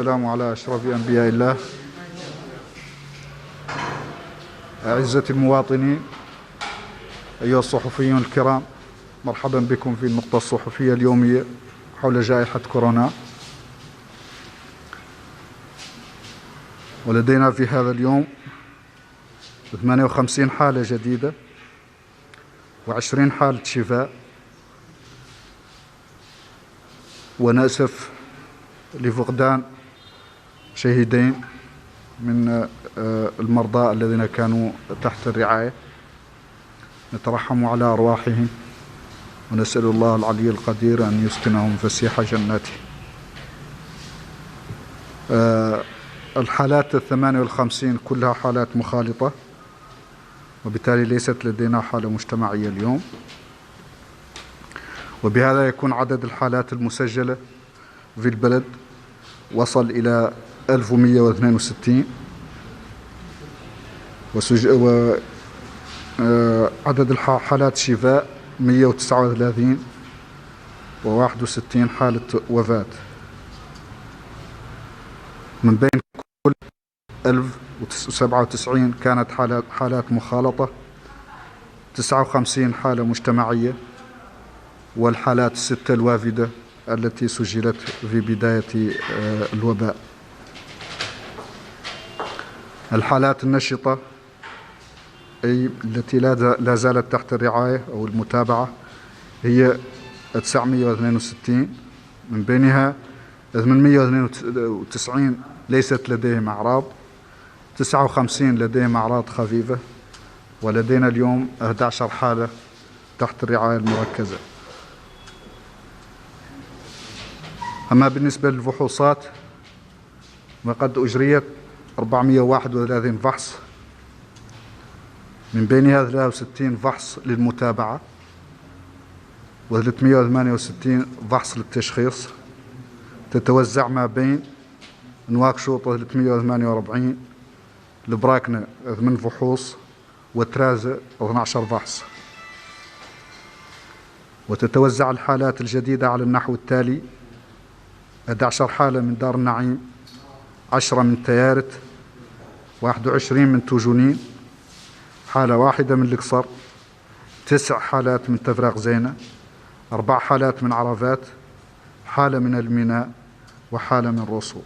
والسلام على أشرف أنبياء الله. أعزتي المواطنين، أيها الصحفيون الكرام، مرحبا بكم في النقطة الصحفية اليومية حول جائحة كورونا. ولدينا في هذا اليوم 58 حالة جديدة و20 حالة شفاء، ونأسف لفقدان شهيدين من المرضى الذين كانوا تحت الرعاية. نترحم على أرواحهم ونسأل الله العلي القدير أن يسكنهم فسيح جناته. الحالات 58 كلها حالات مخالطة، وبالتالي ليست لدينا حالة مجتمعية اليوم، وبهذا يكون عدد الحالات المسجلة في البلد وصل إلى 1162، وعدد حالات شفاء 139 و61 حالة وفاة. من بين كل 1097 كانت حالات مخالطة، 59 حالة مجتمعية، والحالات 6 الوافدة التي سجلت في بداية الوباء. الحالات النشطة أي التي لا زالت تحت الرعاية أو المتابعة هي 962، من بينها 892 ليست لديهم أعراض، 59 لديهم أعراض خفيفة، ولدينا اليوم 11 حالة تحت الرعاية المركزة. أما بالنسبة للفحوصات فقد أجريت 431 فحص، من بينها 63 فحص للمتابعة و368 فحص للتشخيص، تتوزع ما بين نواكشوط 348، البراكنة 8 فحوص، وترازة 12 فحص. وتتوزع الحالات الجديدة على النحو التالي: 11 حالة من دار النعيم، 10 من تيارت، 21 من توجونين، حالة واحدة من القصر، 9 حالات من تفراق زينة، 4 حالات من عرفات، حالة من الميناء، وحالة من رسو.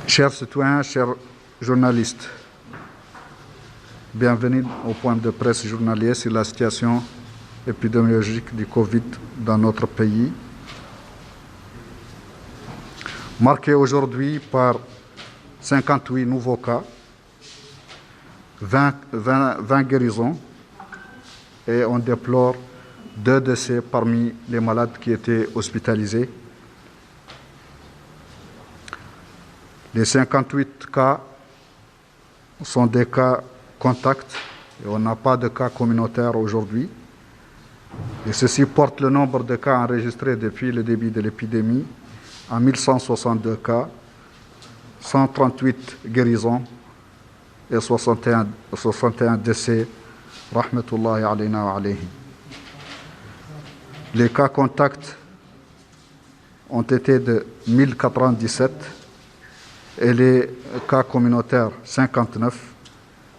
Chers citoyens, chers journalistes, bienvenue au point de presse journalier sur la situation épidémiologique du Covid dans notre pays, marqué aujourd'hui par 58 nouveaux cas, 20 guérisons, et on déplore 2 décès parmi les malades qui étaient hospitalisés. Les 58 cas sont des cas contacts et on n'a pas de cas communautaires aujourd'hui. Et ceci porte le nombre de cas enregistrés depuis le début de l'épidémie à 1162 cas, 138 guérisons et 61 décès. Rahmatullahi alayna wa alayhim. Les cas contacts ont été de 1097 et les cas communautaires 59,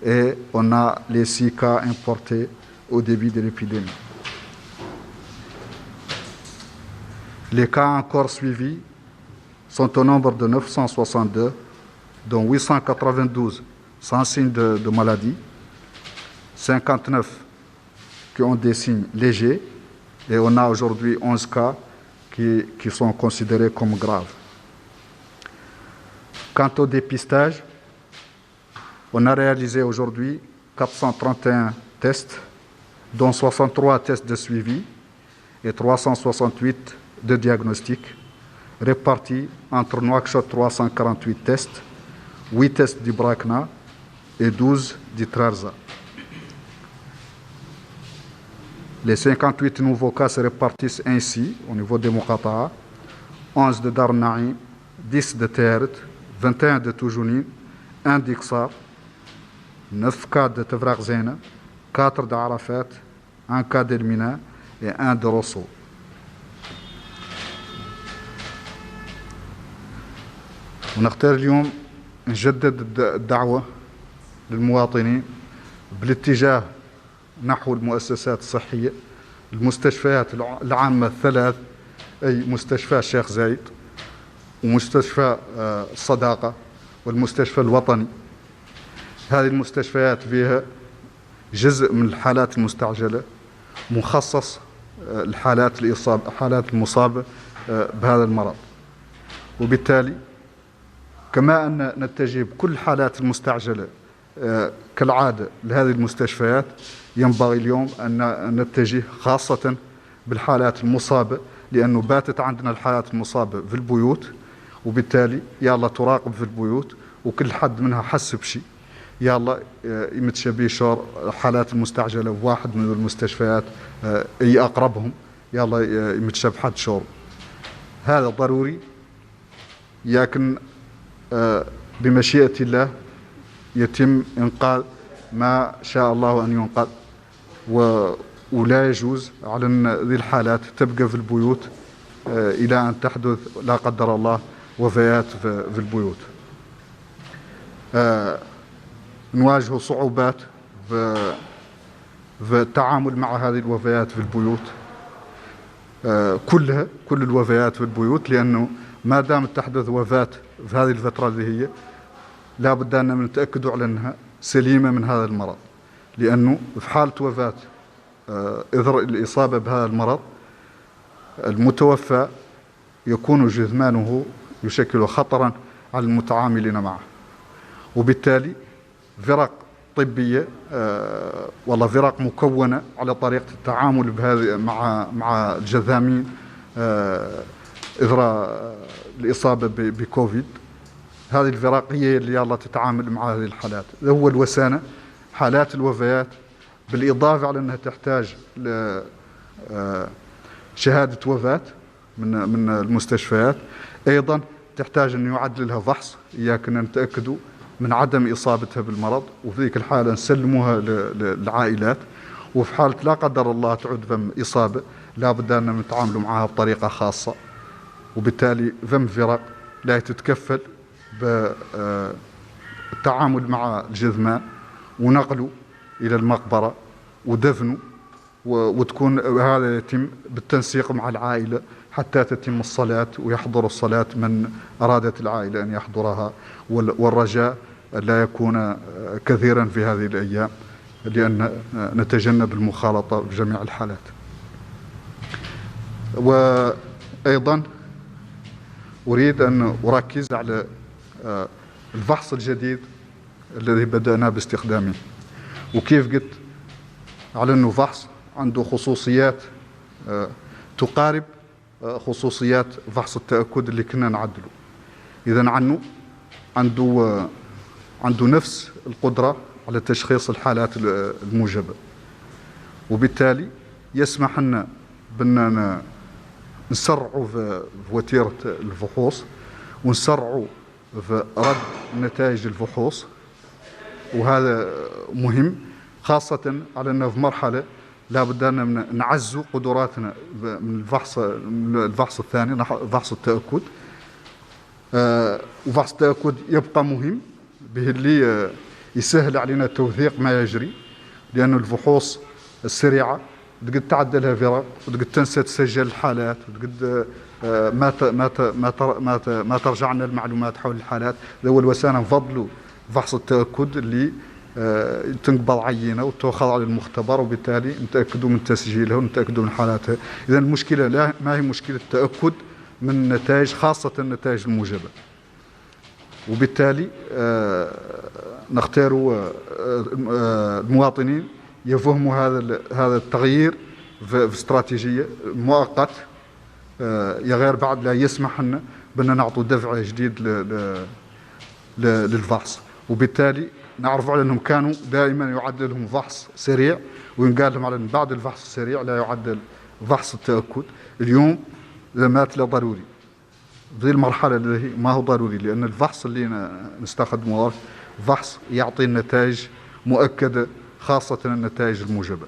et on a les 6 cas importés au début de l'épidémie. Les cas encore suivis sont au nombre de 962, dont 892 sans signe de maladie, 59 qui ont des signes légers, et on a aujourd'hui 11 cas qui sont considérés comme graves. Quant au dépistage, on a réalisé aujourd'hui 431 tests, dont 63 tests de suivi et 368 de diagnostic, répartis entre Nouakchott 348 tests, 8 tests du Brakna et 12 du Trarza. Les 58 nouveaux cas se répartissent ainsi au niveau des Muqata'a: 11 de Dar Naïm, 10 de Teret, 21 de Toujounine, 1 d'Iqsar, 9 cas de Tevrak Zena, 4 d'Arafat, 1 cas d'Elmina et 1 de Rosso. ونختار اليوم نجدد الدعوة للمواطنين بالاتجاه نحو المؤسسات الصحية، المستشفيات العامة الثلاث، أي مستشفى الشيخ زايد ومستشفى الصداقة والمستشفى الوطني. هذه المستشفيات فيها جزء من الحالات المستعجلة مخصص الحالات المصابة بهذا المرض، وبالتالي كما أن نتجه بكل الحالات المستعجلة كالعادة لهذه المستشفيات، ينبغي اليوم أن نتجه خاصة بالحالات المصابة، لأنه باتت عندنا الحالات المصابة في البيوت، وبالتالي يلا تراقب في البيوت، وكل حد منها حس بشيء يلا يمتشبيه شور الحالات المستعجلة بواحد من المستشفيات أي أقربهم يلا يمتشب حد شور. هذا ضروري، لكن بمشيئة الله يتم إنقاذ ما شاء الله أن ينقذ، ولا يجوز على أن ذي الحالات تبقى في البيوت إلى أن تحدث لا قدر الله وفيات في البيوت. نواجه صعوبات في التعامل مع هذه الوفيات في البيوت كل الوفيات في البيوت، لأنه ما دامت تحدث وفاة في هذه الفترة اللي هي لا بد أن نتأكدوا على أنها سليمة من هذا المرض، لأنه في حالة وفاة إثر الإصابة بهذا المرض المتوفى يكون جثمانه يشكل خطرا على المتعاملين معه، وبالتالي فرق طبية والله فرق مكونة على طريقة التعامل بهذه مع الجثامين إثر الإصابة بكوفيد. هذه الفرق هي اللي يلا تتعامل مع هذه الحالات. أول وسنة حالات الوفيات، بالإضافة على أنها تحتاج شهادة وفاة من المستشفيات، أيضا تحتاج أن يعد لها فحص، إياك أن نتأكدوا من عدم إصابتها بالمرض، وفي ذيك الحالة نسلموها للعائلات، وفي حالة لا قدر الله تعود فم إصابة لا بد أن نتعاملوا معها بطريقة خاصة، وبالتالي فم فرق لا تتكفل بالتعامل مع الجثمان ونقله إلى المقبرة ودفنه، وتكون هذا يتم بالتنسيق مع العائلة حتى تتم الصلاة ويحضر الصلاة من أرادت العائلة أن يحضرها، والرجاء لا يكون كثيرا في هذه الأيام لأن نتجنب المخالطة بجميع الحالات. وأيضا أريد أن أركز على الفحص الجديد الذي بدأنا باستخدامه، وكيف قلت على أنه فحص عنده خصوصيات تقارب خصوصيات فحص التأكد اللي كنا نعدله. إذن عنده نفس القدرة على تشخيص الحالات الموجبة، وبالتالي يسمح لنا بأننا نسرعوا في وتيرة الفحوص ونسرعوا في رد نتائج الفحوص، وهذا مهم خاصة على أنه في مرحلة لا بد أن نعزوا قدراتنا من الفحص الثاني، فحص التأكد. وفحص التأكد يبقى مهم به اللي يسهل علينا توثيق ما يجري، لأن الفحوص السريعة تقد تعدلها فرق وتقد تنسى تسجل الحالات وتقد ما ترجع لنا المعلومات حول الحالات. أول وسنة نفضلوا فحص التأكد اللي تنقبض عينة وتأخذ على المختبر، وبالتالي نتأكدوا من تسجيلها ونتأكدوا من حالاتها. إذا المشكلة ما هي مشكلة التأكد من النتائج، خاصة النتائج الموجبة، وبالتالي نختار المواطنين يفهموا هذا التغيير في استراتيجية مؤقت، يا غير بعد لا يسمح لنا بأن نعطوا دفع جديد للفحص. وبالتالي نعرف على أنهم كانوا دائما يعد لهم فحص سريع وينقال لهم على أن بعد الفحص السريع لا يعدل فحص التأكد. اليوم مات لا ضروري في المرحلة اللي ما هو ضروري، لأن الفحص اللي نستخدمه فحص يعطي النتائج مؤكدة خاصة النتائج الموجبة.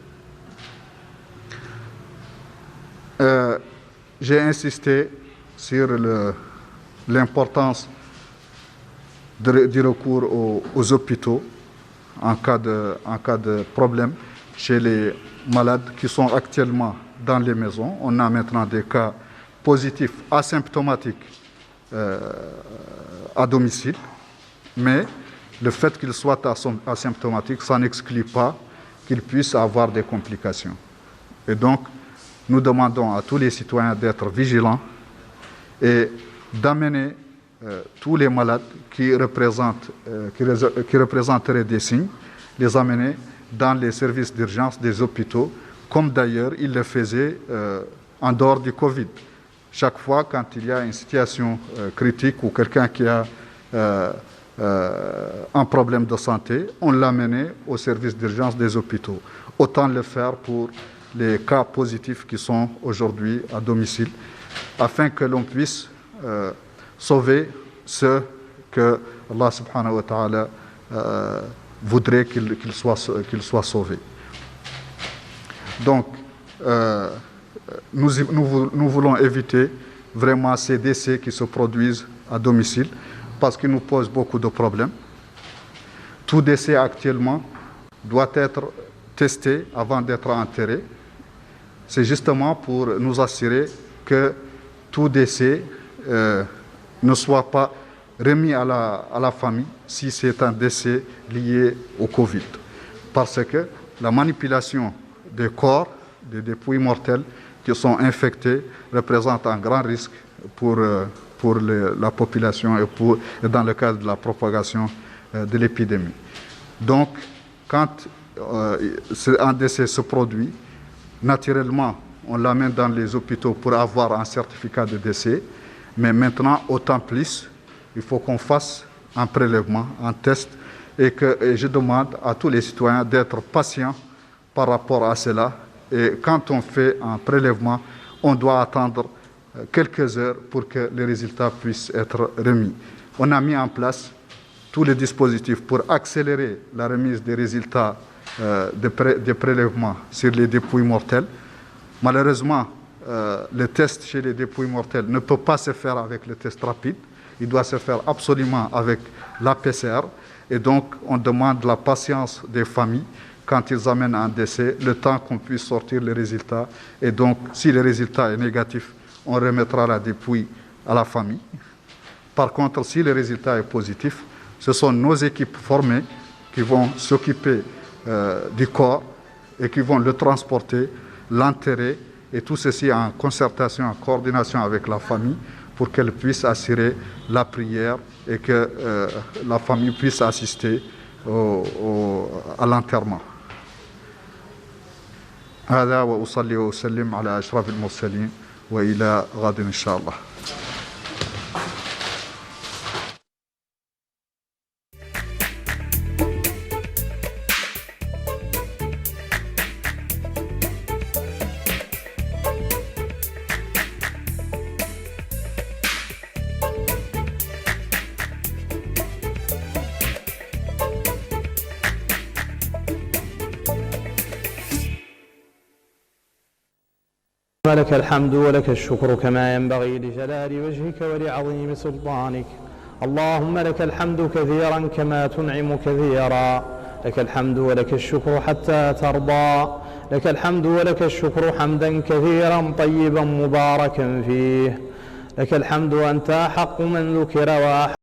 J'ai insisté sur l'importance du recours aux hôpitaux en cas de problème chez les malades qui sont actuellement dans les maisons. On a maintenant des cas positifs asymptomatiques à domicile, mais le fait qu'ils soient asymptomatiques, ça n'exclut pas qu'ils puissent avoir des complications. Et donc, nous demandons à tous les citoyens d'être vigilants et d'amener tous les malades qui représenteraient des signes, les amener dans les services d'urgence des hôpitaux, comme d'ailleurs ils le faisaient en dehors du Covid. Chaque fois, quand il y a une situation critique ou quelqu'un qui a un problème de santé, on l'amenait au service d'urgence des hôpitaux. Autant le faire pour les cas positifs qui sont aujourd'hui à domicile, afin que l'on puisse sauver ceux que Allah subhanahu wa ta'ala voudrait qu'ils soient sauvés. Donc, nous voulons éviter vraiment ces décès qui se produisent à domicile parce qu'ils nous posent beaucoup de problèmes. Tout décès actuellement doit être testé avant d'être enterré. C'est justement pour nous assurer que tout décès ne soit pas remis à la famille si c'est un décès lié au Covid. Parce que la manipulation des corps, des dépouilles mortelles qui sont infectés représente un grand risque pour la population et dans le cadre de la propagation de l'épidémie. Donc, quand un décès se produit, naturellement, on l'amène dans les hôpitaux pour avoir un certificat de décès, mais maintenant, autant plus, il faut qu'on fasse un prélèvement, un test, et je demande à tous les citoyens d'être patients par rapport à cela. Et quand on fait un prélèvement, on doit attendre quelques heures pour que les résultats puissent être remis. On a mis en place tous les dispositifs pour accélérer la remise des résultats des prélèvements sur les dépouilles mortelles. Malheureusement, le test chez les dépouilles mortelles ne peut pas se faire avec le test rapide. Il doit se faire absolument avec la PCR. Et donc, on demande la patience des familles quand ils amènent un décès, le temps qu'on puisse sortir les résultats. Et donc, si le résultat est négatif, on remettra la dépouille à la famille. Par contre, si le résultat est positif, ce sont nos équipes formées qui vont s'occuper du corps et qui vont le transporter, l'enterrer, et tout ceci en concertation, en coordination avec la famille pour qu'elle puisse assurer la prière et que la famille puisse assister à l'enterrement. هذا وأصلي وأسلم على أشرف المرسلين وإلى غد إن شاء الله. لك الحمد ولك الشكر كما ينبغي لجلال وجهك ولعظيم سلطانك. اللهم لك الحمد كثيرا كما تنعم كثيرا. لك الحمد ولك الشكر حتى ترضى. لك الحمد ولك الشكر حمدا كثيرا طيبا مباركا فيه. لك الحمد أنت أحق من ذكر وأحق